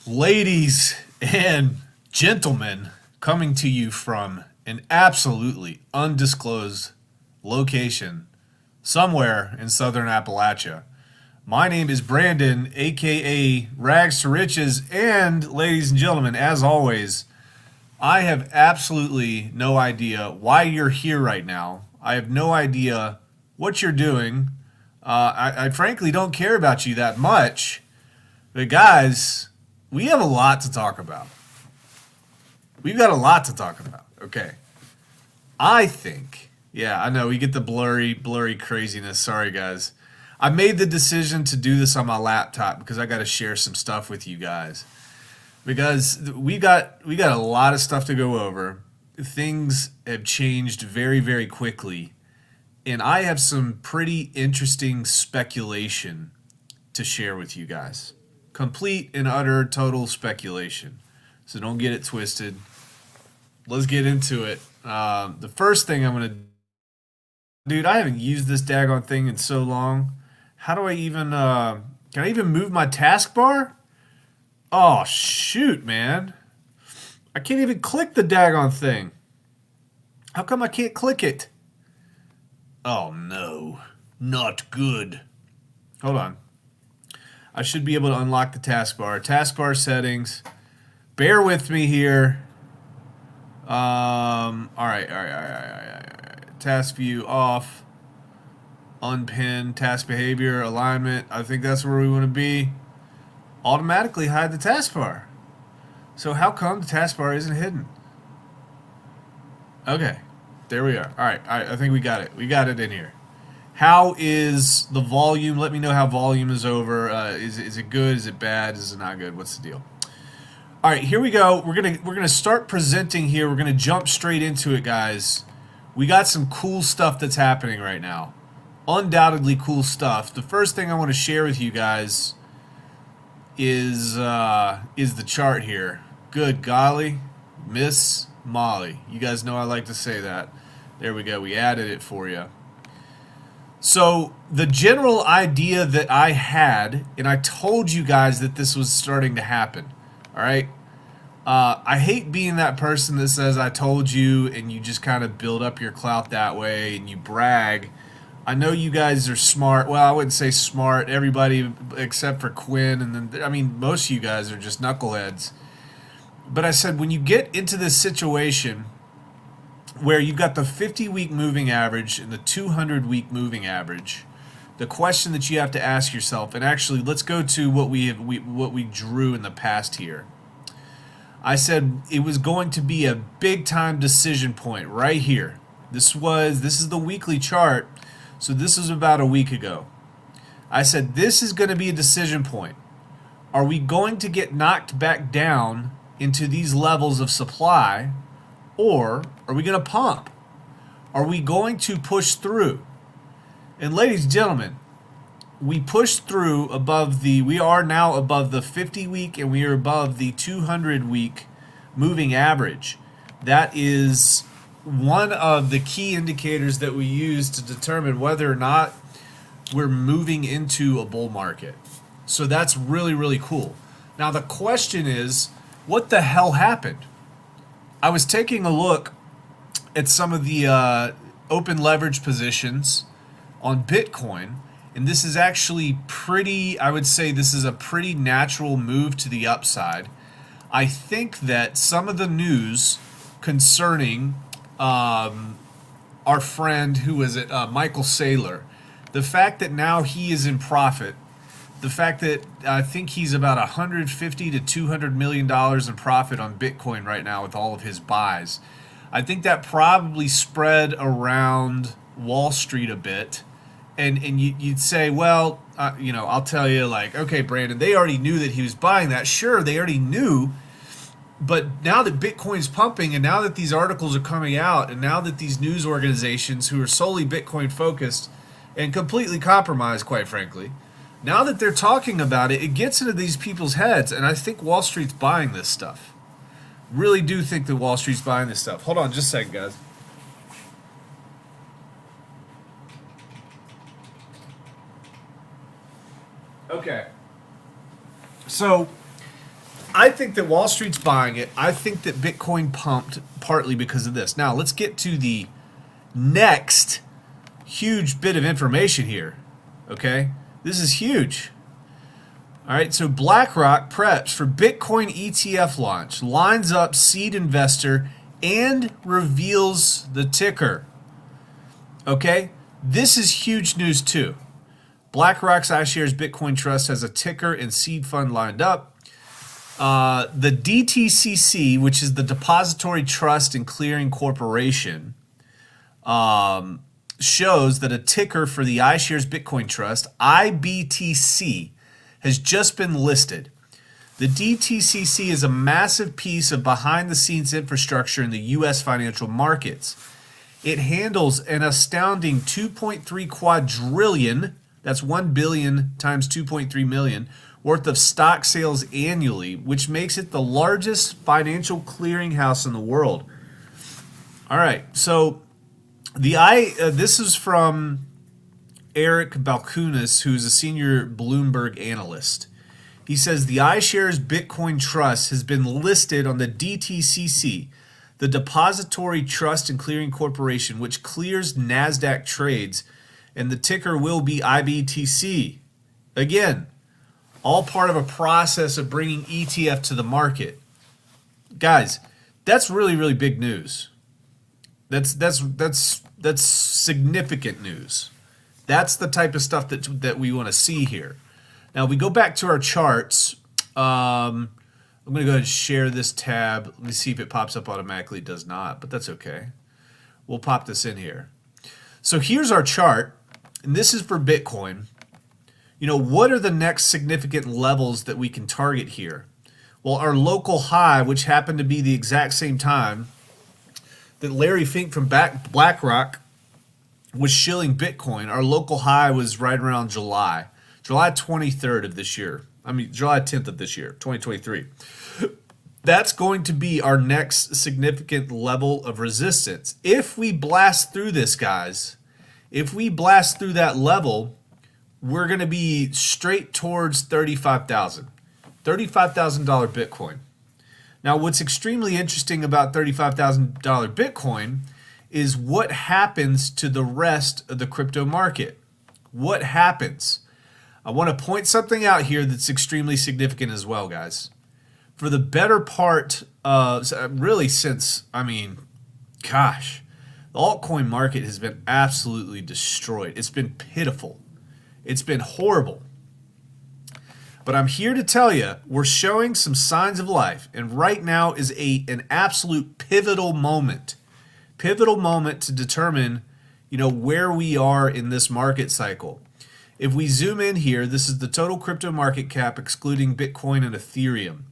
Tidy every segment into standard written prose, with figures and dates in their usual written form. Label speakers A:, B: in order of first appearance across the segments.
A: Ladies and gentlemen, coming to you from an absolutely undisclosed location somewhere in southern Appalachia. My name is Brandon, aka Rags to Riches, and ladies and gentlemen, as always, I have absolutely no idea why you're here right now. I have no idea what you're doing. I frankly don't care about you that much. But guys, we have a lot to talk about. We've got a lot to talk about. Okay. I think, yeah, I know we get the blurry craziness. Sorry, guys. I made the decision to do this on my laptop because I got to share some stuff with you guys. Because we got a lot of stuff to go over. Things have changed very quickly, and I have some pretty interesting speculation to share with you guys. Complete and utter total speculation. So don't get it twisted. Let's get into it. The first thing I'm going to... Dude, I haven't used this daggone thing in so long. How do I even... can I even move my taskbar? Oh, shoot, man. I can't even click the daggone thing. How come I can't click it? Oh, no. Not good. Hold on. I should be able to unlock the taskbar. Taskbar settings. Bear with me here. All right. Task view off. Unpin. Task behavior. Alignment. I think that's where we want to be. Automatically hide the taskbar. So how come the taskbar isn't hidden? Okay. There we are. All right. I think we got it. We got it in here. How is the volume? Let me know how volume is over. Is it good? Is it bad? Is it not good? What's the deal? All right, here we go. We're gonna start presenting here. We're gonna jump straight into it, guys. We got some cool stuff that's happening right now. Undoubtedly cool stuff. The first thing I want to share with you guys is the chart here. Good golly, Miss Molly. You guys know I like to say that. There we go. We added it for you. So the general idea that I had, and I told you guys that this was starting to happen, all right? I hate being that person that says I told you and you just kind of build up your clout that way and you brag. I know you guys are smart. Well, I wouldn't say smart. Everybody except for Quinn, and then, I mean, most of you guys are just knuckleheads. But I said when you get into this situation where you've got the 50-week moving average and the 200-week moving average, the question that you have to ask yourself, and actually let's go to what we drew in the past here. I said it was going to be a big time decision point right here. This is the weekly chart, so this is about a week ago. I said this is going to be a decision point. Are we going to get knocked back down into these levels of supply, or are we going to pump? Are we going to push through? And ladies and gentlemen, we pushed through we are now above the 50-week and we are above the 200-week moving average. That is one of the key indicators that we use to determine whether or not we're moving into a bull market. So that's really cool. Now the question is, what the hell happened? I was taking a look at some of the open leverage positions on Bitcoin, and this is actually I would say this is a pretty natural move to the upside. I think that some of the news concerning our friend, who is it, Michael Saylor, the fact that now he is in profit, the fact that I think he's about $150 to $200 million in profit on Bitcoin right now with all of his buys. I think that probably spread around Wall Street a bit. And you'd say, well, I'll tell you, like, okay, Brandon, they already knew that he was buying that. Sure, they already knew. But now that Bitcoin's pumping, and now that these articles are coming out, and now that these news organizations who are solely Bitcoin focused and completely compromised, quite frankly, now that they're talking about it, it gets into these people's heads, and I think Wall Street's buying this stuff. Really do think that Wall Street's buying this stuff. Hold on just a second, guys. Okay. So I think that Wall Street's buying it. I think that Bitcoin pumped partly because of this. Now, let's get to the next huge bit of information here. Okay? This is huge. All right, so BlackRock preps for Bitcoin ETF launch, lines up seed investor, and reveals the ticker. Okay? This is huge news too. BlackRock's iShares Bitcoin Trust has a ticker and seed fund lined up. The DTCC, which is the Depository Trust and Clearing Corporation, shows that a ticker for the iShares Bitcoin Trust, IBTC, has just been listed. The DTCC is a massive piece of behind-the-scenes infrastructure in the U.S. financial markets. It handles an astounding 2.3 quadrillion, that's 1 billion times 2.3 million, worth of stock sales annually, which makes it the largest financial clearinghouse in the world. All right, so this is from Eric Balkunas, who's a senior Bloomberg analyst. He says the iShares Bitcoin Trust has been listed on the DTCC, the Depository Trust and Clearing Corporation, which clears NASDAQ trades, and the ticker will be IBTC. Again, all part of a process of bringing ETF to the market. Guys, that's really, really big news. That's significant news. That's the type of stuff that we want to see here. Now, we go back to our charts. I'm going to go ahead and share this tab. Let me see if it pops up automatically. It does not, but that's okay. We'll pop this in here. So here's our chart, and this is for Bitcoin. You know, what are the next significant levels that we can target here? Well, our local high, which happened to be the exact same time that Larry Fink from BlackRock was shilling Bitcoin, our local high was right around July 23rd of this year. July 10th of this year, 2023. That's going to be our next significant level of resistance. If we blast through this, guys, if we blast through that level, we're going to be straight towards $35,000 Bitcoin. Now, what's extremely interesting about $35,000 Bitcoin is what happens to the rest of the crypto market. What happens? I want to point something out here that's extremely significant as well, guys. For the better part of, really since, the altcoin market has been absolutely destroyed. It's been pitiful. It's been horrible. But I'm here to tell you, we're showing some signs of life. And right now is an absolute pivotal moment. Pivotal moment to determine, where we are in this market cycle. If we zoom in here, this is the total crypto market cap excluding Bitcoin and Ethereum.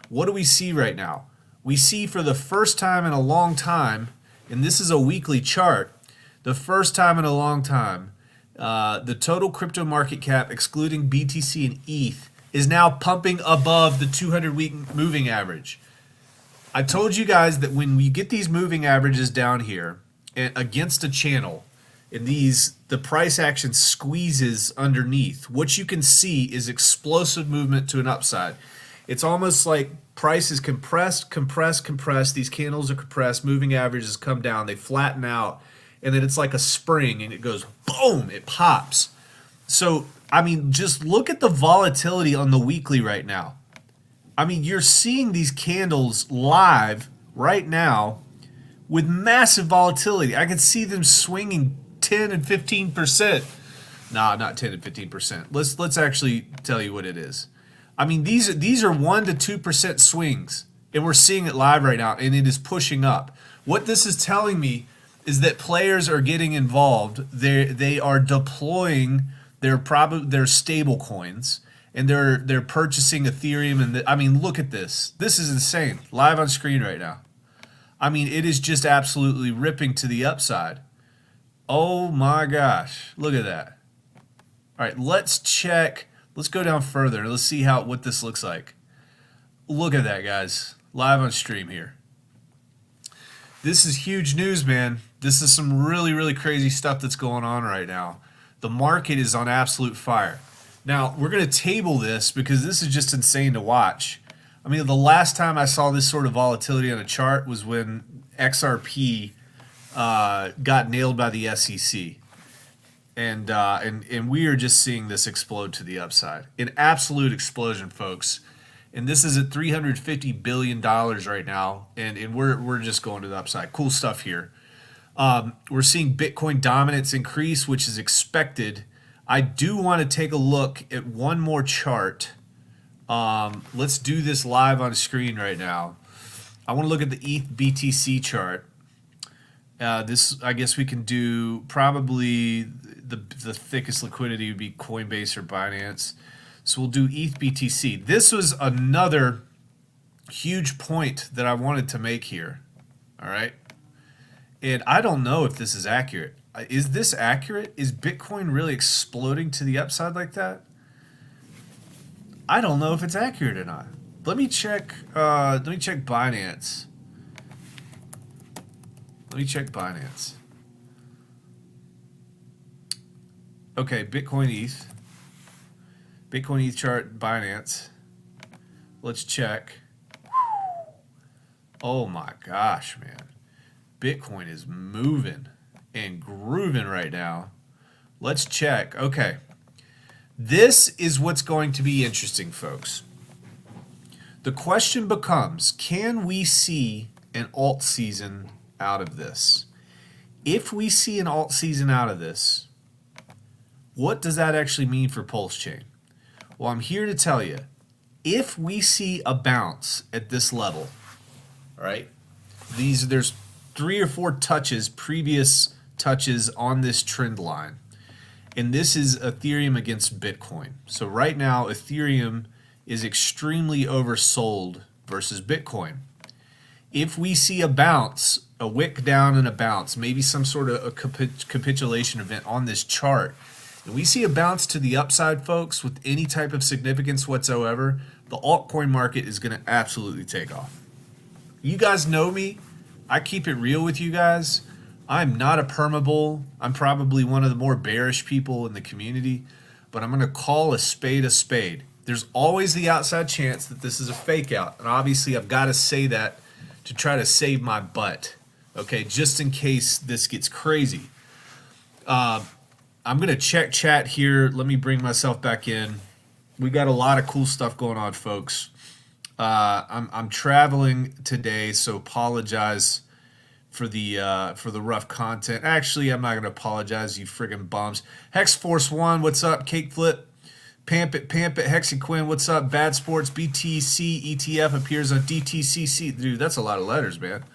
A: What do we see right now? We see for the first time in a long time, and this is a weekly chart, the first time in a long time, the total crypto market cap excluding BTC and ETH is now pumping above the 200-week moving average. I told you guys that when we get these moving averages down here and against a channel, and the price action squeezes underneath, what you can see is explosive movement to an upside. It's almost like price is compressed. These candles are compressed. Moving averages come down. They flatten out. And then it's like a spring, and it goes boom. It pops. So, just look at the volatility on the weekly right now. You're seeing these candles live right now with massive volatility. I can see them swinging 10 and 15%. Nah, not 10 and 15%. Let's actually tell you what it is. These are 1 to 2% swings, and we're seeing it live right now, and it is pushing up. What this is telling me is that players are getting involved. They are deploying their stable coins, and they're purchasing Ethereum. And look at this. This is insane. Live on screen right now. It is just absolutely ripping to the upside. Oh my gosh, look at that. All right, let's check. Let's go down further and let's see what this looks like. Look at that, guys. Live on stream here. This is huge news, man. This is some really, really crazy stuff that's going on right now. The market is on absolute fire. Now, we're going to table this because this is just insane to watch. I mean, the last time I saw this sort of volatility on a chart was when XRP got nailed by the SEC. And we are just seeing this explode to the upside. An absolute explosion, folks. And this is at $350 billion right now. And we're just going to the upside. Cool stuff here. We're seeing Bitcoin dominance increase, which is expected. I do want to take a look at one more chart. Let's do this live on screen right now. I want to look at the ETH BTC chart. This, I guess we can do probably the thickest liquidity would be Coinbase or Binance. So we'll do ETH BTC. This was another huge point that I wanted to make here. All right. And I don't know if this is accurate. Is this accurate? Is Bitcoin really exploding to the upside like that? I don't know if it's accurate or not. Let me check Binance. Let me check Binance. Okay, Bitcoin ETH. Bitcoin ETH chart, Binance. Let's check. Oh my gosh, man. Bitcoin is moving and grooving right now. Let's check. Okay. This is what's going to be interesting, folks. The question becomes, can we see an alt season out of this? If we see an alt season out of this, what does that actually mean for PulseChain? Well, I'm here to tell you, if we see a bounce at this level, all right, there's 3 or 4 previous touches on this trend line. And this is Ethereum against Bitcoin. So right now, Ethereum is extremely oversold versus Bitcoin. If we see a bounce, a wick down and a bounce, maybe some sort of a capitulation event on this chart, and we see a bounce to the upside, folks, with any type of significance whatsoever, the altcoin market is going to absolutely take off. You guys know me. I keep it real with you guys. I'm not a permabull. I'm probably one of the more bearish people in the community, but I'm going to call a spade a spade. There's always the outside chance that this is a fake out, and obviously I've got to say that to try to save my butt, okay, just in case this gets crazy. I'm going to check chat here. Let me bring myself back in. We got a lot of cool stuff going on, folks. I'm traveling today, so apologize for the rough content. Actually, I'm not going to apologize, you friggin' bums. Hexforce1, what's up? Cake Flip, Pamp It, Hexaquin, what's up? Bad Sports, BTC ETF appears on DTCC. Dude, that's a lot of letters, man.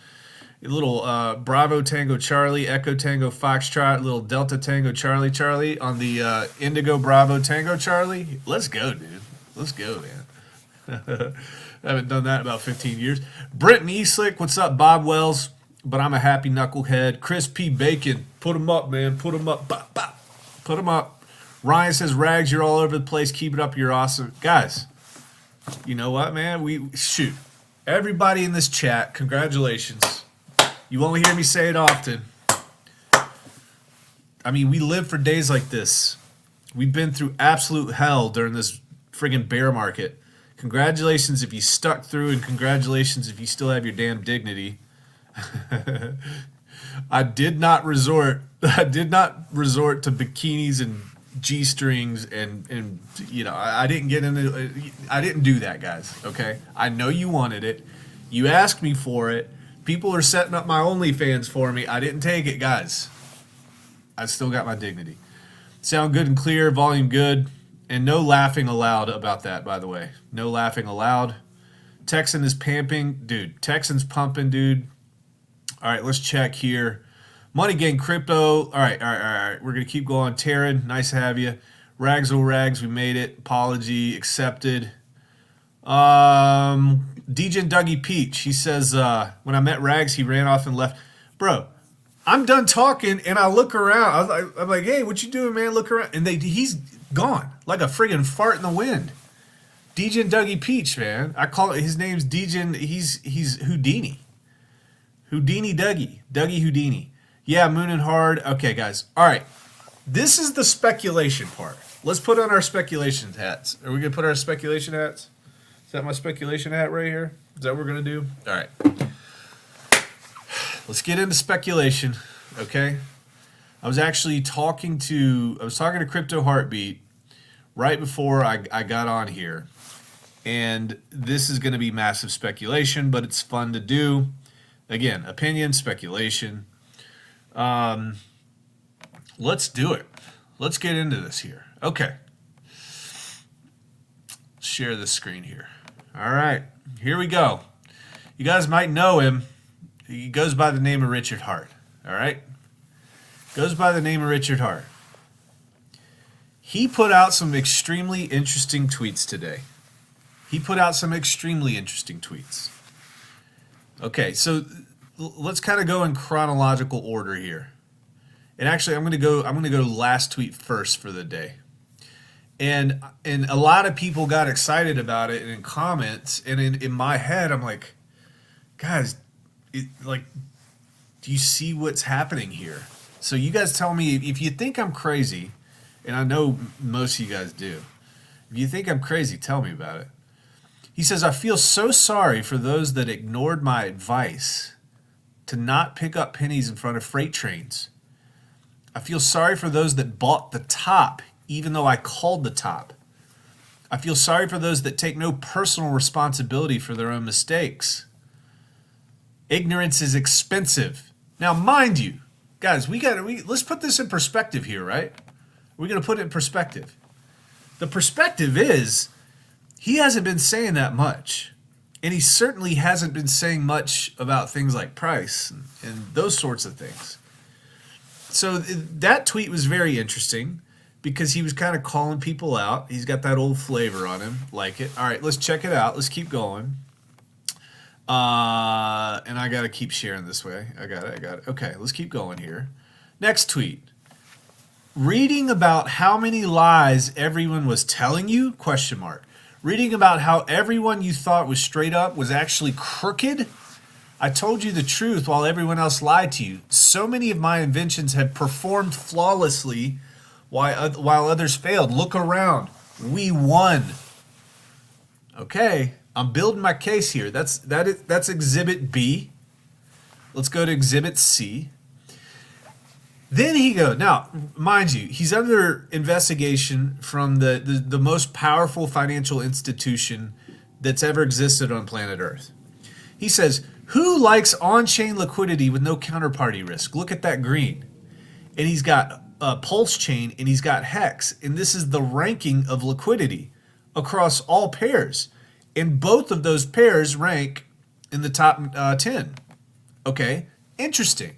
A: A little Bravo Tango Charlie, Echo Tango Foxtrot, little Delta Tango Charlie on the Indigo Bravo Tango Charlie. Let's go, dude. Let's go, man. I haven't done that in about 15 years. Brenton Eastlick, what's up? Bob Wells, but I'm a happy knucklehead. Chris P. Bacon, put him up, man. Put him up. Bop, bop. Put him up. Ryan says, Rags, you're all over the place. Keep it up. You're awesome. Guys, you know what, man? Shoot. Everybody in this chat, congratulations. You won't hear me say it often. I mean, we live for days like this. We've been through absolute hell during this friggin' bear market. Congratulations if you stuck through, and congratulations if you still have your damn dignity. I did not resort to bikinis and G-strings and you know, I didn't do that, guys, okay? I know you wanted it. You asked me for it. People are setting up my OnlyFans for me. I didn't take it, guys. I still got my dignity. Sound good and clear, volume good, and no laughing allowed about that, by the way. No laughing allowed. Texan is pamping. Dude, Texan's pumping, dude. All right, let's check here. Money Gang Crypto. All right. We're going to keep going. Taryn, nice to have you. Rags, we made it. Apology accepted. DJ Dougie Peach, he says, when I met Rags, he ran off and left. Bro, I'm done talking, and I look around. I'm like, hey, what you doing, man? Look around. And he's gone, like a friggin' fart in the wind. DJ Dougie Peach, man. I call it, his name's DJ, he's Houdini. Houdini Dougie. Dougie Houdini. Yeah, Moon and Hard. Okay, guys. All right. This is the speculation part. Let's put on our speculation hats. Are we going to put our speculation hats? that my speculation hat right here? Is that what we're going to do? All right. Let's get into speculation, okay? I was talking to Crypto Heartbeat right before I got on here. And this is going to be massive speculation, but it's fun to do. Again, opinion, speculation. Let's do it. Let's get into this here. Okay. Share this screen here. All right. Here we go. You guys might know him. He goes by the name of Richard Hart. All right? Goes by the name of Richard Hart. He put out some extremely interesting tweets today. Okay, so let's kind of go in chronological order here. And actually, I'm going to go last tweet first for the day. And a lot of people got excited about it in comments, and in my head, I'm like, guys, do you see what's happening here? So you guys tell me if you think I'm crazy, and I know most of you guys do. If you think I'm crazy, tell me about it. He says, I feel so sorry for those that ignored my advice to not pick up pennies in front of freight trains. I feel sorry for those that bought the top, even though I called the top. I feel sorry for those that take no personal responsibility for their own mistakes. Ignorance is expensive. Now, mind you, guys, let's put this in perspective here, right? We're going to put it in perspective. The perspective is, he hasn't been saying that much. And he certainly hasn't been saying much about things like price and those sorts of things. So that tweet was very interesting because he was kind of calling people out. He's got that old flavor on him. Like it. All right, let's check it out. Let's keep going. And I got to keep sharing this way. I got it. Okay, let's keep going here. Next tweet. Reading about how many lies everyone was telling you? Question mark. Reading about how everyone you thought was straight up was actually crooked? I told you the truth while everyone else lied to you. So many of my inventions have performed flawlessly while others failed. Look around. We won. Okay, I'm building my case here. That's Exhibit B. Let's go to Exhibit C. Then he goes, now, mind you, he's under investigation from the most powerful financial institution that's ever existed on planet Earth. He says, who likes on-chain liquidity with no counterparty risk? Look at that green. And he's got PulseChain and he's got Hex. And this is the ranking of liquidity across all pairs. And both of those pairs rank in the top 10. Okay, interesting.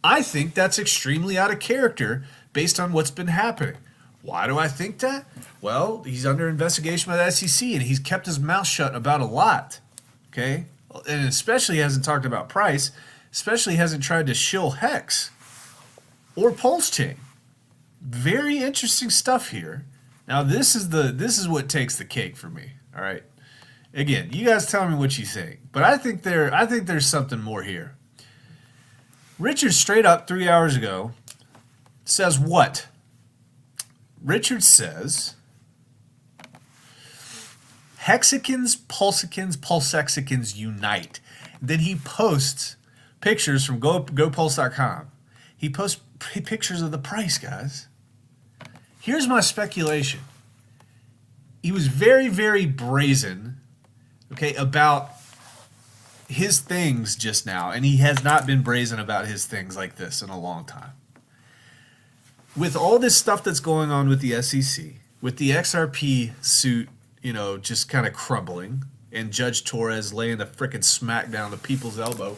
A: I think that's extremely out of character based on what's been happening. Why do I think that? Well, he's under investigation by the SEC and he's kept his mouth shut about a lot. Okay? And especially hasn't talked about price, especially hasn't tried to shill Hex or PulseChain. Very interesting stuff here. Now this is what takes the cake for me. All right. Again, you guys tell me what you think. But I think there's something more here. Richard straight up 3 hours ago says what? Richard says hexagons, pulsexicons unite. Then he posts pictures from GoPulse.com. He posts pictures of the price, guys. Here's my speculation. He was very, very brazen, okay, about his things just now, and he has not been brazen about his things like this in a long time. With all this stuff that's going on with the SEC, with the XRP suit, just kind of crumbling, and Judge Torres laying the frickin' smack down to people's elbow,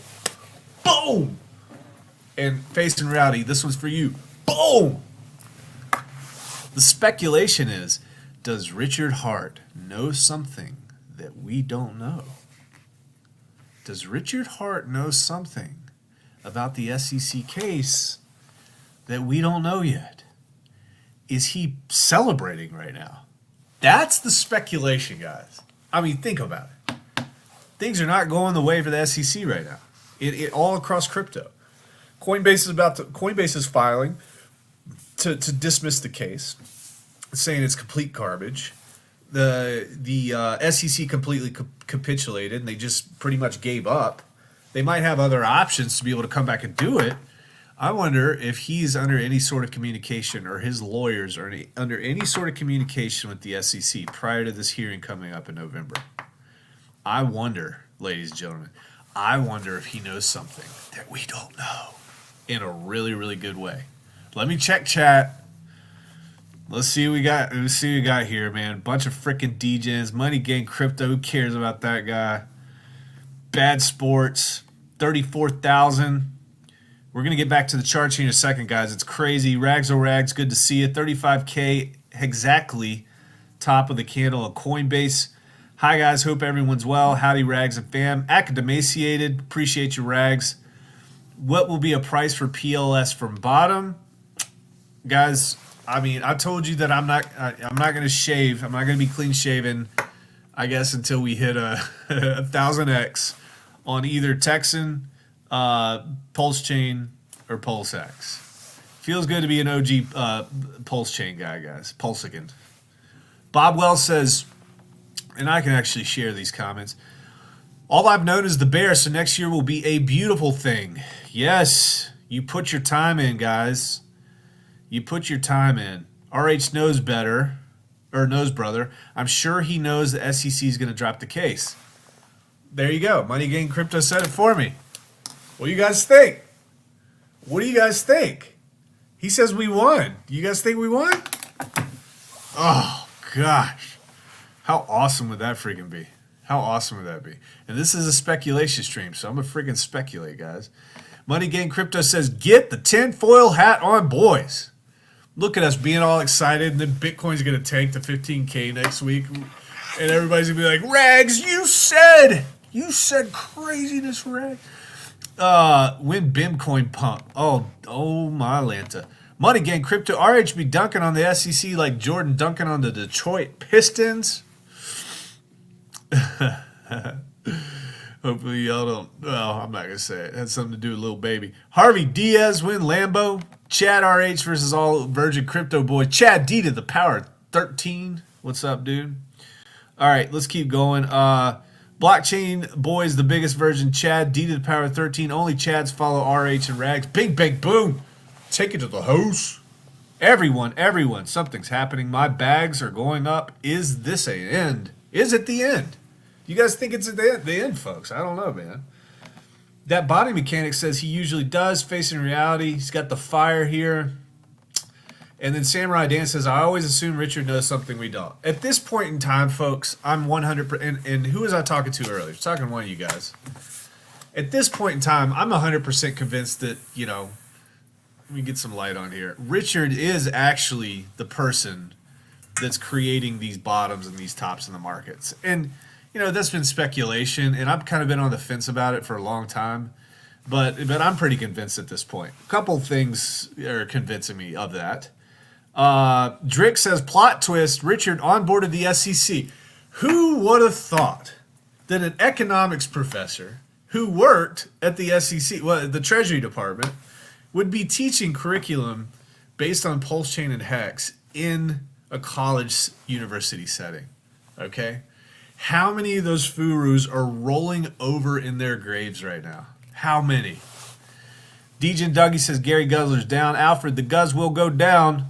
A: boom! And Face and Rowdy, this one's for you, boom! The speculation is, does Richard Hart know something that we don't know? Does Richard Hart know something about the SEC case that we don't know yet? Is he celebrating right now? That's the speculation, guys. I mean, think about it. Things are not going the way for the SEC right now. It all across crypto. Coinbase is filing to dismiss the case, saying it's complete garbage. the SEC completely capitulated and they just pretty much gave up. They might have other options to be able to come back and do it. I wonder if he's under any sort of communication, or his lawyers are under any sort of communication with the SEC prior to this hearing coming up in November. I wonder, ladies and gentlemen, I wonder if he knows something that we don't know in a really, really good way. Let me check chat. Let's see what we got. Let's see what we got here, man. Bunch of freaking DJs. Money Gang Crypto. Who cares about that guy? Bad Sports. 34,000. We're going to get back to the chart here in a second, guys. It's crazy. Rags Rags, good to see you. 35K exactly. Top of the candle of Coinbase. Hi, guys. Hope everyone's well. Howdy, Rags and fam. Academaciated. Appreciate you, Rags. What will be a price for PLS from bottom? Guys, I mean, I told you that I'm not going to shave. I'm not going to be clean shaven, I guess, until we hit a 1000X on either Texan, PulseChain, or PulseX. Feels good to be an OG PulseChain guy, guys. Pulsican. Bob Wells says, and I can actually share these comments, all I've known is the bear, so next year will be a beautiful thing. Yes, you put your time in, guys. You put your time in. RH knows better, or knows brother. I'm sure he knows the SEC is going to drop the case. There you go. Money Gang Crypto said it for me. What do you guys think? What do you guys think? He says we won. Do you guys think we won? Oh, gosh. How awesome would that freaking be? How awesome would that be? And this is a speculation stream, so I'm going to freaking speculate, guys. Money Gang Crypto says, get the tinfoil hat on, boys. Look at us being all excited, and then Bitcoin's going to tank to 15K next week. And everybody's going to be like, Rags, you said craziness, Rags. When Bimcoin pump. Oh my Lanta. Money Gang Crypto, RH be dunking on the SEC like Jordan dunking on the Detroit Pistons. Hopefully y'all don't. Well, I'm not gonna say it. It had something to do with Lil Baby. Harvey Diaz win Lambo. Chad RH versus all Virgin Crypto boys. Chad D to the power 13. What's up, dude? All right, let's keep going. Blockchain boys, the biggest version. Chad D to the power 13. Only Chads follow RH and Rags. Bing, bang, boom. Take it to the house. Everyone, something's happening. My bags are going up. Is this an end? Is it the end? You guys think it's the end, folks? I don't know, man. That body mechanic says he usually does. Facing reality, he's got the fire here. And then Samurai Dan says, I always assume Richard knows something we don't. At this point in time, folks, I'm 100%. And who was I talking to earlier? I was talking to one of you guys. At this point in time, I'm 100% convinced that, let me get some light on here. Richard is actually the person that's creating these bottoms and these tops in the markets. And, that's been speculation, and I've kind of been on the fence about it for a long time. But I'm pretty convinced at this point. A couple things are convincing me of that. Drick says, plot twist, Richard onboarded the SEC. Who would have thought that an economics professor who worked at the SEC, the Treasury Department, would be teaching curriculum based on PulseChain and Hex in a college university setting? Okay? How many of those furus are rolling over in their graves right now? How many? DJ and Dougie says Gary Guzzler's down. Alfred, the Guzz will go down.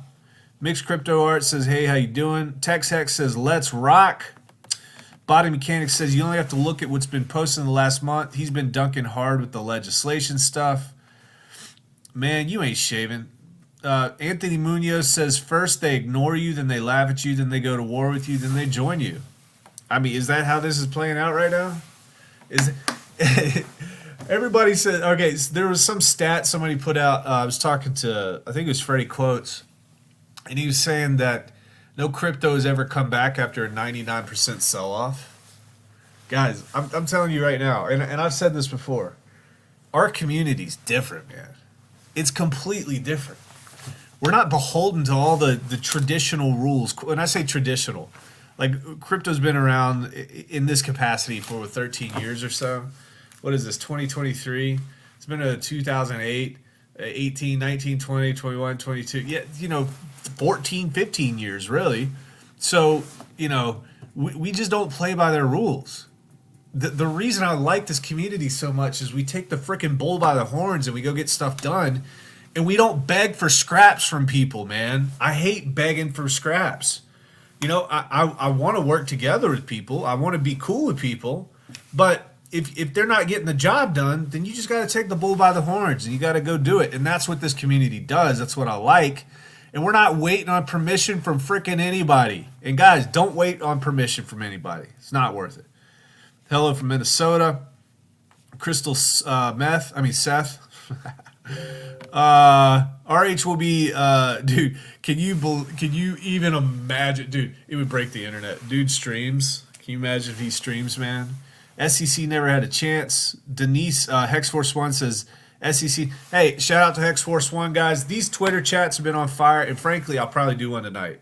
A: Mixed Crypto Art says, hey, how you doing? Tex Hex says, let's rock. Body Mechanics says, you only have to look at what's been posted in the last month. He's been dunking hard with the legislation stuff. Man, you ain't shaving. Anthony Munoz says, first they ignore you, then they laugh at you, then they go to war with you, then they join you. I mean, is that how this is playing out right now? Everybody said, okay, so there was some stat somebody put out. I was talking to, I think it was Freddie Quotes, and he was saying that no crypto has ever come back after a 99% sell-off. Guys, I'm telling you right now, and I've said this before, our community's different, man. It's completely different. We're not beholden to all the traditional rules. When I say traditional, like crypto's been around in this capacity for 13 years or so. What is this, 2023? It's been a 2008, 18, 19, 20, 21, 22. Yeah, 14, 15 years, really. So, We just don't play by their rules. The reason I like this community so much is we take the freaking bull by the horns and we go get stuff done, and we don't beg for scraps from people, man. I hate begging for scraps. You know, I want to work together with people. I want to be cool with people. But if they're not getting the job done, then you just got to take the bull by the horns and you got to go do it. And that's what this community does. That's what I like. And we're not waiting on permission from freaking anybody. And guys, don't wait on permission from anybody. It's not worth it. Hello from Minnesota. Crystal Seth. RH will be, dude, can you even imagine, dude, it would break the internet. Dude streams. Can you imagine if he streams, man? SEC never had a chance. Denise, HexForce1 says, SEC, hey, shout out to HexForce1, guys. These Twitter chats have been on fire, and frankly, I'll probably do one tonight.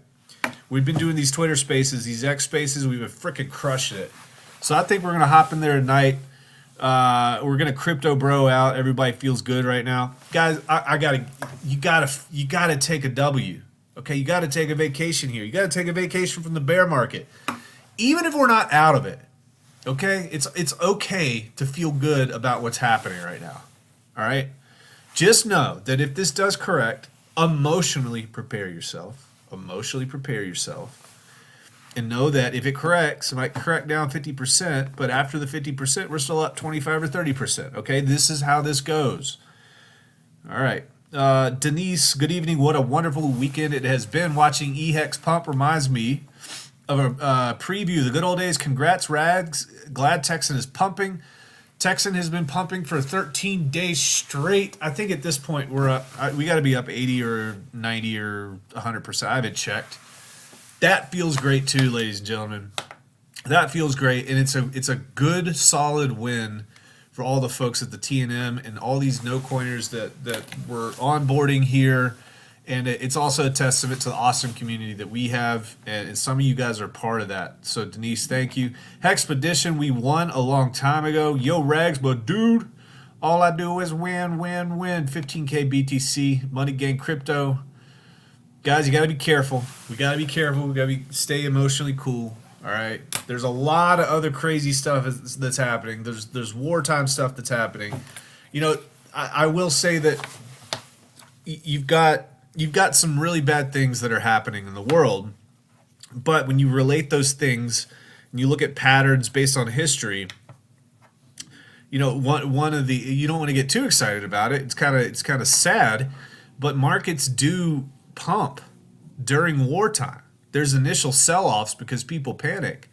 A: We've been doing these Twitter spaces, these X spaces, we've been freaking crushing it. So I think we're going to hop in there tonight. We're gonna crypto bro out. Everybody feels good right now, guys. You gotta take a W. Okay, you gotta take a vacation here. You gotta take a vacation from the bear market, even if we're not out of it. Okay, it's okay to feel good about what's happening right now. All right, just know that if this does correct, emotionally prepare yourself. Emotionally prepare yourself. And know that if it corrects, it might correct down 50%, but after the 50%, we're still up 25 or 30%. Okay, this is how this goes. All right. Denise, good evening. What a wonderful weekend it has been. Watching eHex pump reminds me of a preview. The good old days. Congrats, Rags. Glad Texan is pumping. Texan has been pumping for 13 days straight. I think at this point we're up. We got to be up 80 or 90 or 100%. I haven't checked. That feels great too, ladies and gentlemen. That feels great, and it's a good, solid win for all the folks at the TNM and all these no-coiners that were onboarding here. And it's also a testament to the awesome community that we have, and some of you guys are part of that. So, Denise, thank you. Hexpedition, we won a long time ago. Yo, Rags, but dude, all I do is win, win, win. 15K BTC, Money Gang Crypto. Guys, you got to be careful. We got to be careful. We got to stay emotionally cool. All right. There's a lot of other crazy stuff that's happening. There's wartime stuff that's happening. You know, I will say that you've got some really bad things that are happening in the world, but when you relate those things and you look at patterns based on history, you know, one of the, you don't want to get too excited about it. It's kind of sad, but markets do pump during wartime. There's initial sell-offs because people panic,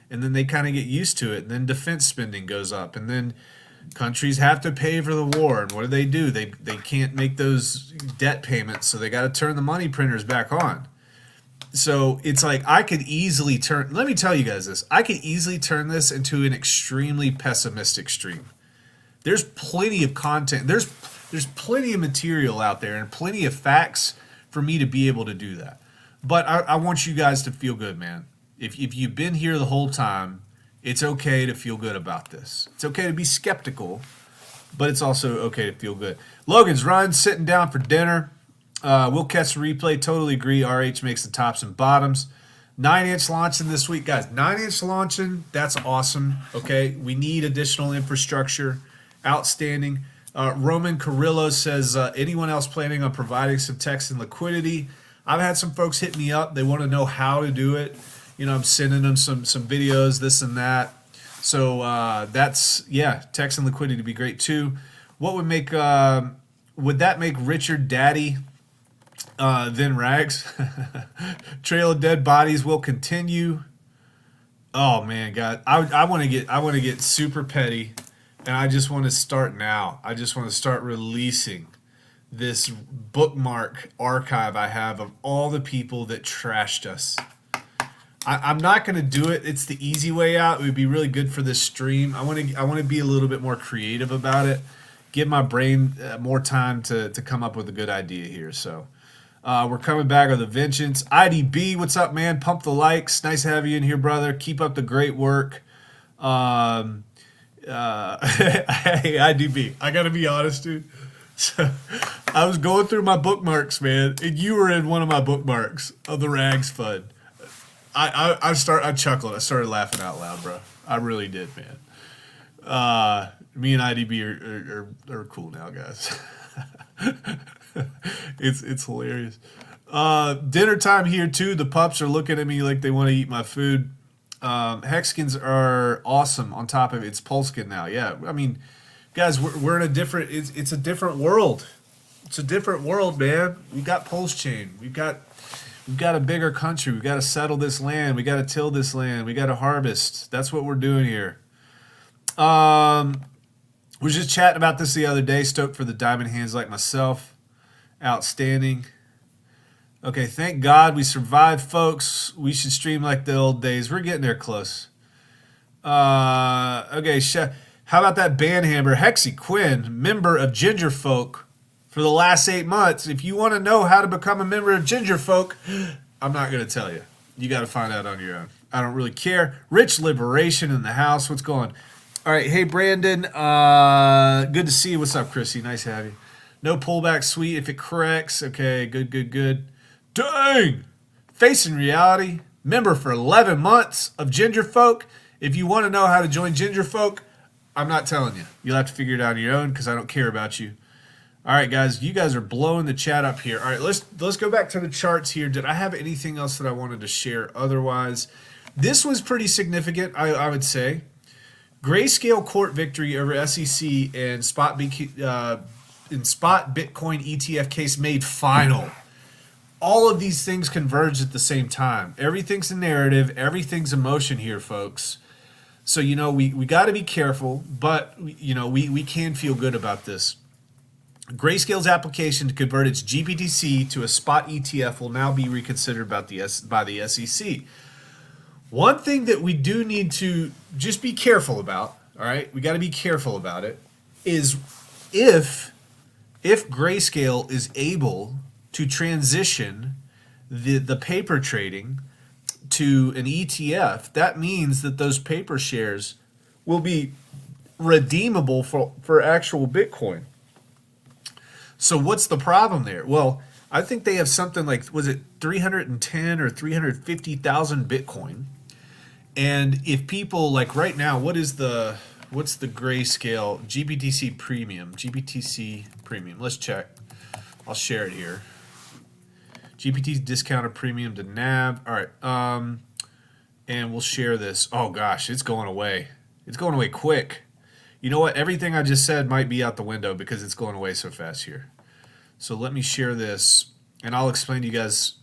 A: and then they kind of get used to it, and then defense spending goes up, and then countries have to pay for the war, and what do? They can't make those debt payments, so they got to turn the money printers back on. So it's like I could easily turn, let me tell you guys this, I could easily turn this into an extremely pessimistic stream. There's plenty of content, there's plenty of material out there and plenty of facts for me to be able to do that. But I want you guys to feel good, man. If you've been here the whole time, it's okay to feel good about this. It's okay to be skeptical, but it's also okay to feel good. Logan's Run, sitting down for dinner. We'll catch the replay. Totally agree. RH makes the tops and bottoms. 9-inch launching this week, guys. 9-inch launching, that's awesome. Okay, we need additional infrastructure. Outstanding. Roman Carrillo says, anyone else planning on providing some Texan liquidity? I've had some folks hit me up. They want to know how to do it. You know, I'm sending them some videos, this and that. So that's, yeah, Texan liquidity would be great too. What would make, would that make Richard Daddy then Rags? Trail of dead bodies will continue. Oh man, God, I want to get super petty. And I just want to start now. I just want to start releasing this bookmark archive I have of all the people that trashed us. I'm not going to do it. It's the easy way out. It would be really good for this stream. I want to be a little bit more creative about it. Give my brain more time to come up with a good idea here. So we're coming back with a vengeance. IDB, what's up, man? Pump the likes. Nice to have you in here, brother. Keep up the great work. Hey, IDB, I gotta be honest, dude. So, I was going through my bookmarks, man, and you were in one of my bookmarks of the Rags Fund. I chuckled. I started laughing out loud, bro. I really did, man. Me and IDB are cool now, guys. It's hilarious. Dinner time here too. The pups are looking at me like they want to eat my food. Hexkins are awesome. On top of it, it's PulseChain now. Yeah, I mean, guys, we're in a different. It's a different world. It's a different world, man. We got PulseChain. We've got a bigger country. We've got to settle this land. We got to till this land. We got to harvest. That's what we're doing here. Was just chatting about this the other day. Stoked for the diamond hands like myself. Outstanding. Okay, thank God we survived, folks. We should stream like the old days. We're getting there close. Okay, how about that Banhammer? Hexy Quinn, member of Ginger Folk for the last 8 months. If you want to know how to become a member of Ginger Folk, I'm not going to tell you. You got to find out on your own. I don't really care. Rich Liberation in the house. What's going on? All right, hey, Brandon. Good to see you. What's up, Chrissy? Nice to have you. No pullback, sweet. If it corrects, okay, good. Dang! Facing reality. Member for 11 months of Ginger Folk. If you want to know how to join Ginger Folk, I'm not telling you. You'll have to figure it out on your own because I don't care about you. All right, guys, you guys are blowing the chat up here. All right, let's go back to the charts here. Did I have anything else that I wanted to share otherwise? This was pretty significant, I would say. Grayscale court victory over SEC and spot Bitcoin ETF case made final. All of these things converge at the same time. Everything's a narrative. Everything's emotion here, folks. So, we got to be careful, but, we can feel good about this. Grayscale's application to convert its GBTC to a spot ETF will now be reconsidered by the SEC. One thing that we do need to just be careful about, all right, we got to be careful about it, is if Grayscale is able to transition the paper trading to an ETF, that means that those paper shares will be redeemable for actual Bitcoin. So what's the problem there? Well, I think they have something like, was it 310 or 350,000 Bitcoin? And if people, like right now, what's the Grayscale GBTC premium? GBTC premium. Let's check. I'll share it here. GPT discounted premium to NAV. All right. And we'll share this. Oh gosh, it's going away. It's going away quick. You know what? Everything I just said might be out the window because it's going away so fast here. So let me share this, and I'll explain to you guys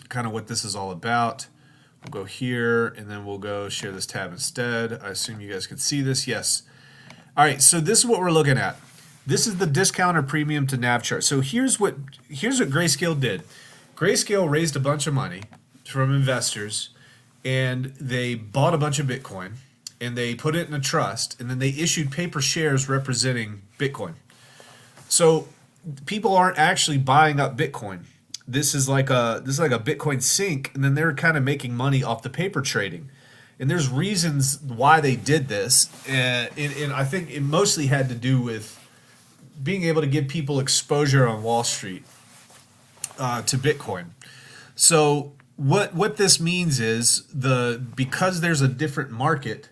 A: kind of what this is all about. We'll go here, and then we'll go share this tab instead. I assume you guys can see this. Yes. All right, so this is what we're looking at. This is the discounted premium to NAV chart. So here's what Grayscale did. Grayscale raised a bunch of money from investors, and they bought a bunch of Bitcoin, and they put it in a trust, and then they issued paper shares representing Bitcoin. So people aren't actually buying up Bitcoin. This is like a Bitcoin sink, and then they're kind of making money off the paper trading. And there's reasons why they did this, and I think it mostly had to do with being able to give people exposure on Wall Street to Bitcoin. So what this means is because there's a different market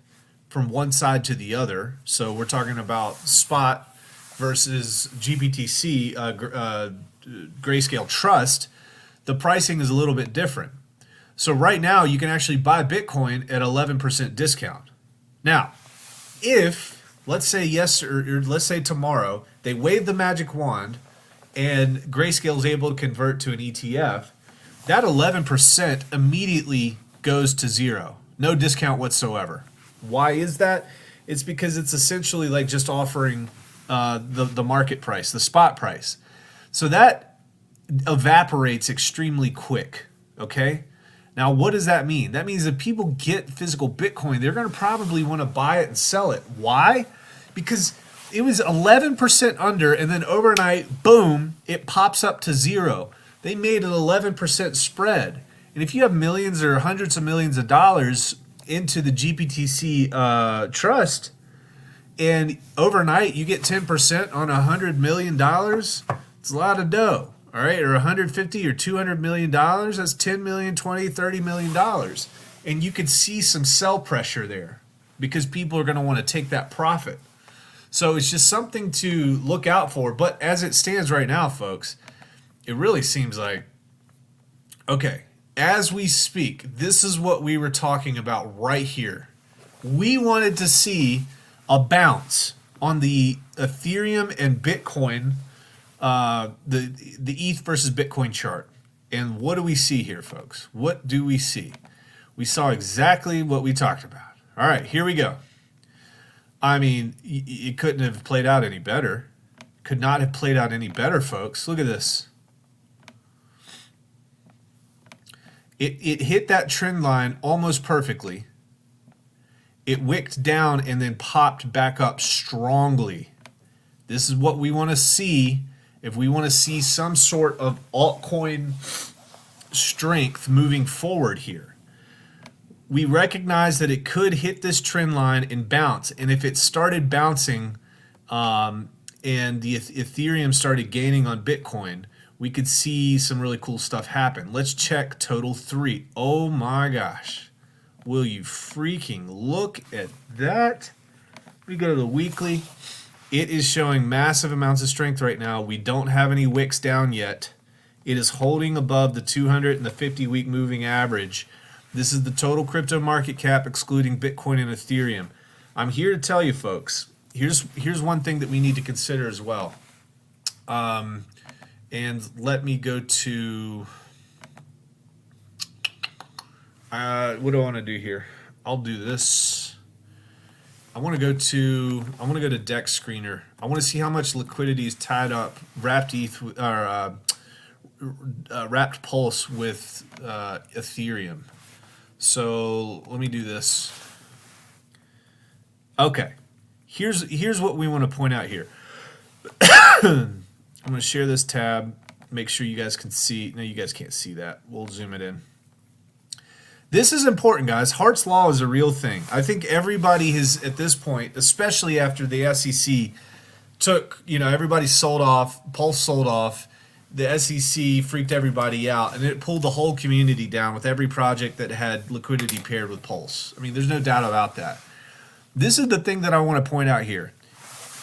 A: from one side to the other. So we're talking about spot versus GBTC, Grayscale Trust. The pricing is a little bit different. So right now you can actually buy Bitcoin at 11% discount. Now, if let's say or let's say tomorrow they wave the magic wand and Grayscale is able to convert to an ETF, that 11% immediately goes to zero. No discount whatsoever. Why is that? It's because it's essentially like just offering the market price, the spot price. So that evaporates extremely quick, okay? Now, what does that mean? That means if people get physical Bitcoin, they're going to probably want to buy it and sell it. Why? Because it was 11% under, and then overnight, boom, it pops up to zero. They made an 11% spread. And if you have millions or hundreds of millions of dollars into the GBTC trust, and overnight you get 10% on $100 million, it's a lot of dough. All right, or 150 or 200 million dollars, that's 10 million, 20, 30 million dollars. And you could see some sell pressure there because people are going to want to take that profit. So it's just something to look out for. But as it stands right now, folks, it really seems like, okay, as we speak, this is what we were talking about right here. We wanted to see a bounce on the Ethereum and Bitcoin, the ETH versus Bitcoin chart. And what do we see here, folks? What do we see? We saw exactly what we talked about. All right, here we go. I mean, it couldn't have played out any better. Could not have played out any better, folks. Look at this. It hit that trend line almost perfectly. It wicked down and then popped back up strongly. This is what we want to see if we want to see some sort of altcoin strength moving forward here. We recognize that it could hit this trend line and bounce. And if it started bouncing and the Ethereum started gaining on Bitcoin, we could see some really cool stuff happen. Let's check total 3. Oh my gosh. Will you freaking look at that? We go to the weekly. It is showing massive amounts of strength right now. We don't have any wicks down yet. It is holding above the 200 and the 50-week moving average. This is the total crypto market cap excluding Bitcoin and Ethereum. I'm here to tell you, folks, here's one thing that we need to consider as well. And let me go to what do I want to do here? I'll do this. I want to go to Dex Screener. I want to see how much liquidity is tied up, wrapped ETH or wrapped Pulse with Ethereum. So let me do this. Okay, here's what we want to point out here. I'm going to share this tab. Make sure you guys can see. No, you guys can't see that. We'll zoom it in. This is important, guys. Hart's Law is a real thing. I think everybody has, at this point, especially after the SEC took, everybody sold off, Pulse sold off, the SEC freaked everybody out, and it pulled the whole community down with every project that had liquidity paired with Pulse. I mean, there's no doubt about that. This is the thing that I want to point out here.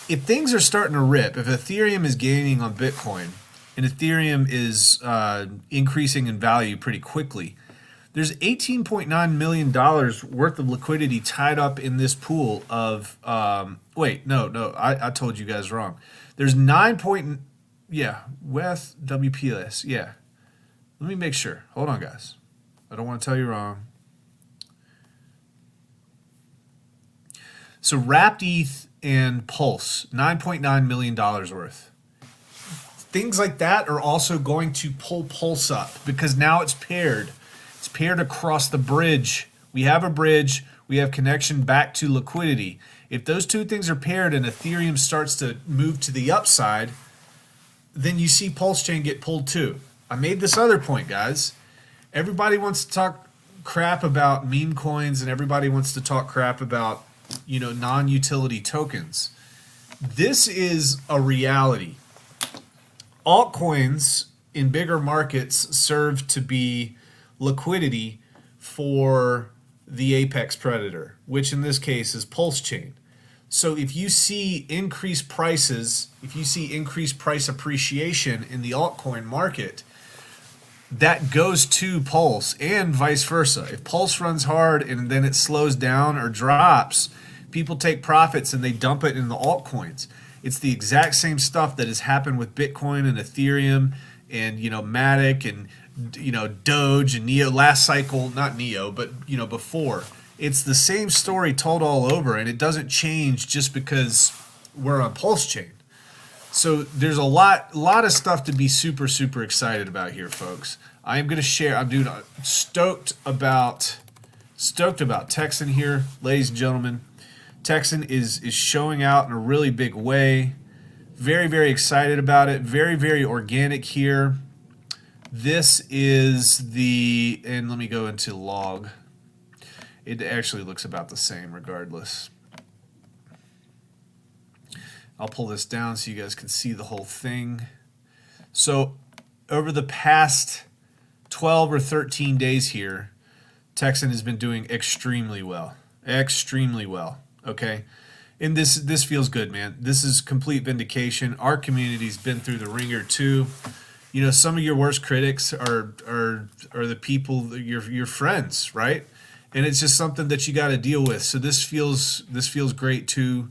A: If things are starting to rip, if Ethereum is gaining on Bitcoin, and Ethereum is increasing in value pretty quickly, there's $18.9 million worth of liquidity tied up in this pool of, I told you guys wrong. There's WETH, WPS, yeah. Let me make sure. Hold on, guys. I don't want to tell you wrong. So wrapped ETH and Pulse, $9.9 million worth. Things like that are also going to pull Pulse up because now it's paired. It's paired across the bridge. We have a bridge. We have connection back to liquidity. If those two things are paired and Ethereum starts to move to the upside, then you see PulseChain get pulled too. I made this other point, guys. Everybody wants to talk crap about meme coins and everybody wants to talk crap about, non-utility tokens. This is a reality. Altcoins in bigger markets serve to be liquidity for the apex predator, which in this case is PulseChain. So if you see increased prices, if you see increased price appreciation in the altcoin market, that goes to Pulse and vice versa. If Pulse runs hard and then it slows down or drops, people take profits and they dump it in the altcoins. It's the exact same stuff that has happened with Bitcoin and Ethereum and, Matic and, Doge and Neo last cycle, not Neo, but, before. It's the same story told all over, and it doesn't change just because we're on PulseChain. So there's a lot of stuff to be super, super excited about here, folks. I am going to share. I'm stoked about Texan here, ladies and gentlemen. Texan is showing out in a really big way. Very, very excited about it. Very, very organic here. This is and let me go into log. It actually looks about the same regardless. I'll pull this down so you guys can see the whole thing. So over the past 12 or 13 days here, Texan has been doing extremely well. Extremely well. Okay? And this feels good, man. This is complete vindication. Our community's been through the ringer too. You know, some of your worst critics are the people, your friends, right? And it's just something that you got to deal with. So this feels great too.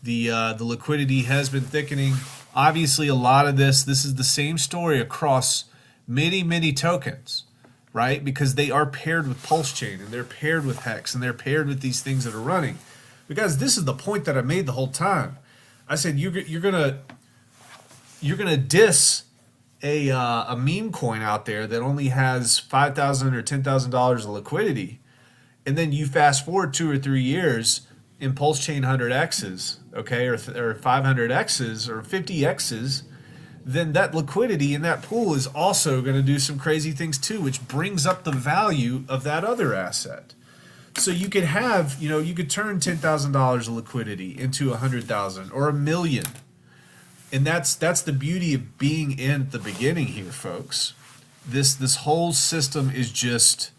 A: The liquidity has been thickening. Obviously, a lot of this is the same story across many tokens, right? Because they are paired with PulseChain, and they're paired with Hex, and they're paired with these things that are running. Because this is the point that I made the whole time. I said you're gonna diss a meme coin out there that only has $5,000 or $10,000 of liquidity, and then you fast forward 2 or 3 years in PulseChain 100x's, okay, or 500x's or 50x's, then that liquidity in that pool is also going to do some crazy things too, which brings up the value of that other asset. So you could have, you could turn $10,000 of liquidity into 100,000 or 1,000,000. And that's the beauty of being in at the beginning here, folks. This whole system is just,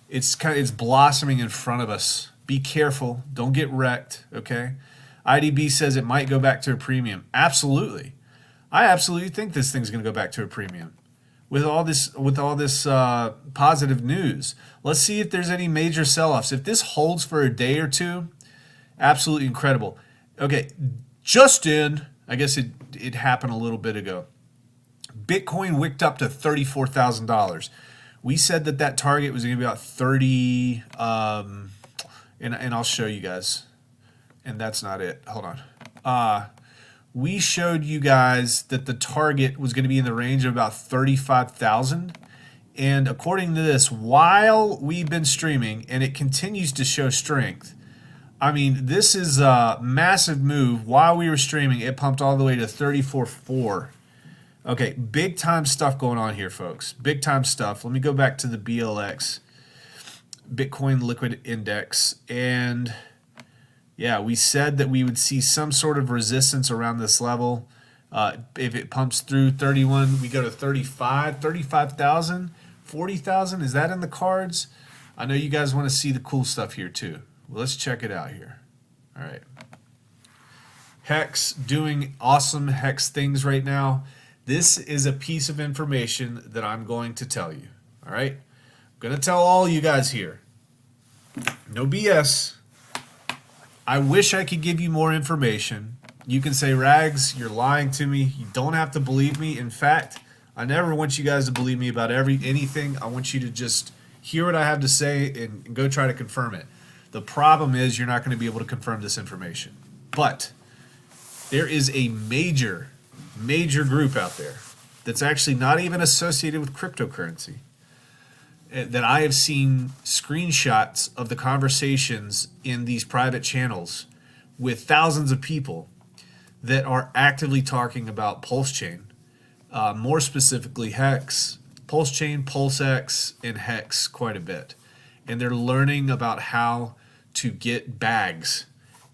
A: it's blossoming in front of us. Be careful. Don't get wrecked, okay? IDB says it might go back to a premium. Absolutely. I absolutely think this thing's going to go back to a premium. With all this positive news. Let's see if there's any major sell-offs. If this holds for a day or two, absolutely incredible. Okay, just in, I guess it happened a little bit ago. Bitcoin wicked up to $34,000. We said that target was going to be about 30, and I'll show you guys. And that's not it. Hold on. We showed you guys that the target was going to be in the range of about 35,000. And according to this, while we've been streaming, and it continues to show strength, I mean, this is a massive move. While we were streaming, it pumped all the way to 34.4. Okay, big time stuff going on here, folks. Big time stuff. Let me go back to the BLX, Bitcoin Liquid Index. And yeah, we said that we would see some sort of resistance around this level. If it pumps through 31, we go to 35,000, 40,000. Is that in the cards? I know you guys want to see the cool stuff here too. Well, let's check it out here. All right. Hex doing awesome Hex things right now. This is a piece of information that I'm going to tell you. All right. I'm going to tell all you guys here. No BS. I wish I could give you more information. You can say, Rags, you're lying to me. You don't have to believe me. In fact, I never want you guys to believe me about anything. I want you to just hear what I have to say and go try to confirm it. The problem is you're not going to be able to confirm this information. But there is a major group out there that's actually not even associated with cryptocurrency that I have seen screenshots of the conversations in these private channels with thousands of people that are actively talking about PulseChain, more specifically Hex, PulseChain, PulseX, and Hex quite a bit. And they're learning about how to get bags.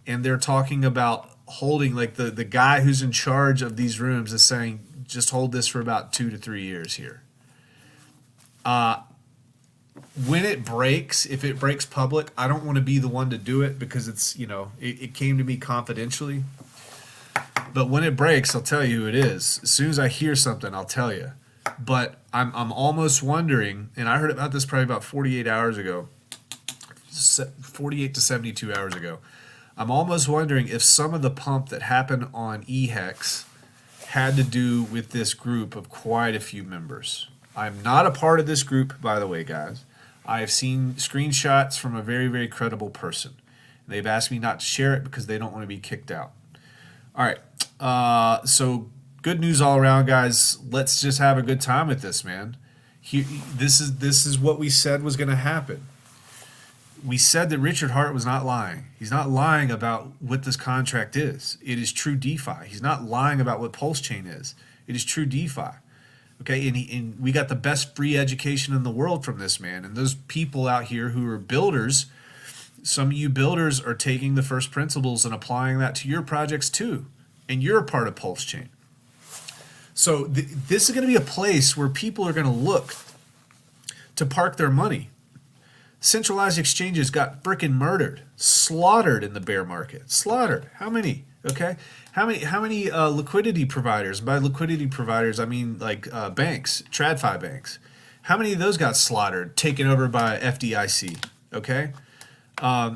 A: And they're talking about holding, like the guy who's in charge of these rooms is saying, just hold this for about 2 to 3 years here. When it breaks, if it breaks public, I don't want to be the one to do it because it's, it came to me confidentially. But when it breaks, I'll tell you who it is. As soon as I hear something, I'll tell you. But I'm almost wondering, and I heard about this probably about 48 hours ago, 48 to 72 hours ago. I'm almost wondering if some of the pump that happened on eHex had to do with this group of quite a few members. I'm not a part of this group, by the way, guys. I have seen screenshots from a very credible person. They've asked me not to share it because they don't want to be kicked out. All right, so good news all around, guys. Let's just have a good time with this, man. This is what we said was going to happen. We said that Richard Hart was not lying. He's not lying about what this contract is. It is true DeFi. He's not lying about what PulseChain is. It is true DeFi. Okay, and we got the best free education in the world from this man. And those people out here who are builders, some of you builders are taking the first principles and applying that to your projects too. And you're a part of PulseChain. So this is going to be a place where people are going to look to park their money. Centralized exchanges got frickin' murdered, slaughtered in the bear market. Slaughtered. How many? Okay. How many liquidity providers? By liquidity providers, I mean like banks, TradFi banks. How many of those got slaughtered, taken over by FDIC? Okay.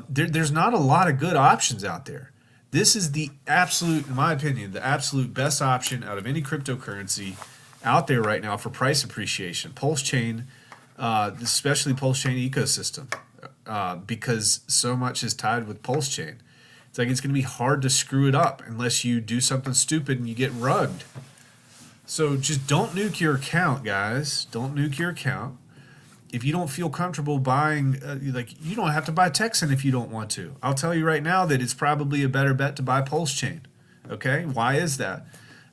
A: There's not a lot of good options out there. This is the absolute, in my opinion, the absolute best option out of any cryptocurrency out there right now for price appreciation. PulseChain, especially PulseChain ecosystem, because so much is tied with PulseChain. It's like it's going to be hard to screw it up unless you do something stupid and you get rugged. So just don't nuke your account, guys. Don't nuke your account. If you don't feel comfortable buying, you don't have to buy Texan if you don't want to. I'll tell you right now that it's probably a better bet to buy PulseChain. Okay, why is that?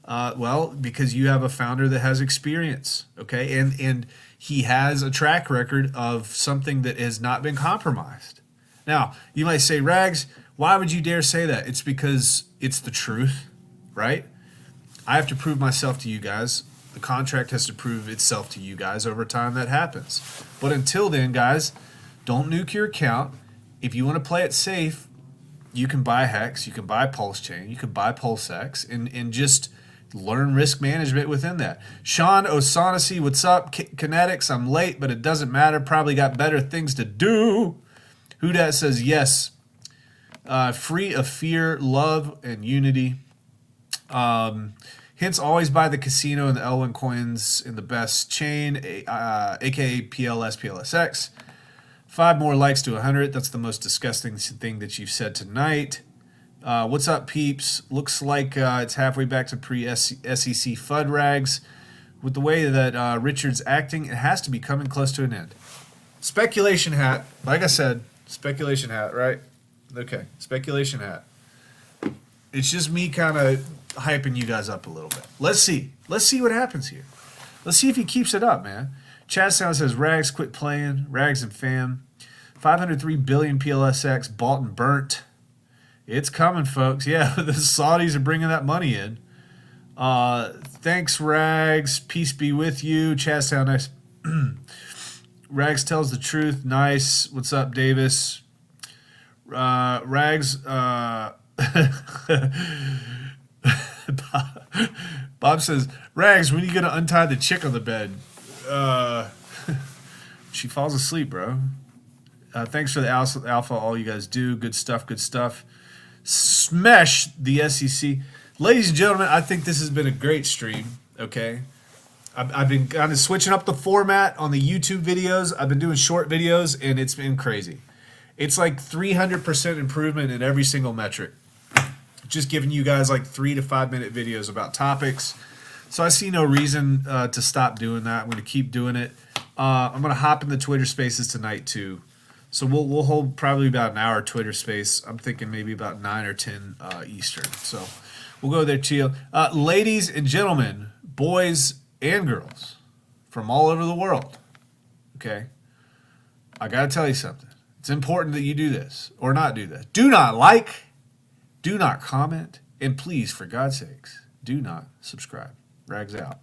A: Well, because you have a founder that has experience. Okay, and he has a track record of something that has not been compromised. Now, you might say, Rags, why would you dare say that? It's because it's the truth, right? I have to prove myself to you guys. The contract has to prove itself to you guys over time. That happens. But until then, guys, don't nuke your account. If you want to play it safe, you can buy Hex, you can buy PulseChain, you can buy PulseX, and just learn risk management within that. Sean O'Shaughnessy, what's up? Kinetics, I'm late, but it doesn't matter. Probably got better things to do. Who dat says yes. Free of fear, love, and unity. Hence, always buy the casino and the L1 coins in the best chain, aka PLSX. 5 more likes to 100. That's the most disgusting thing that you've said tonight. What's up, peeps? Looks like it's halfway back to pre-SEC FUD rags. With the way that Richard's acting, it has to be coming close to an end. Speculation hat. Like I said, speculation hat, right? Okay, speculation hat. It's just me kind of hyping you guys up a little bit. Let's see. Let's see what happens here. Let's see if he keeps it up, man. Chad Sound says, Rags, quit playing. Rags and fam. 503 billion PLSX bought and burnt. It's coming, folks. Yeah, the Saudis are bringing that money in. Thanks, Rags. Peace be with you. Chad Sound, nice. Rags tells the truth. Nice. What's up, Davis? Rags, Bob says, Rags, when are you going to untie the chick on the bed? She falls asleep, bro. Thanks for the alpha, all you guys do. Good stuff, good stuff. Smash the SEC. Ladies and gentlemen, I think this has been a great stream, okay? I've been kind of switching up the format on the YouTube videos. I've been doing short videos, and it's been crazy. It's like 300% improvement in every single metric. Just giving you guys like 3 to 5 minute videos about topics. So I see no reason to stop doing that. I'm going to keep doing it. I'm going to hop in the Twitter Spaces tonight too. So we'll hold probably about an hour Twitter Space. I'm thinking maybe about 9 or 10 Eastern. So we'll go there too. Ladies and gentlemen, boys and girls from all over the world. Okay, I got to tell you something. It's important that you do this or not do this. Do not like, do not comment, and please, for God's sakes, do not subscribe. Rags out.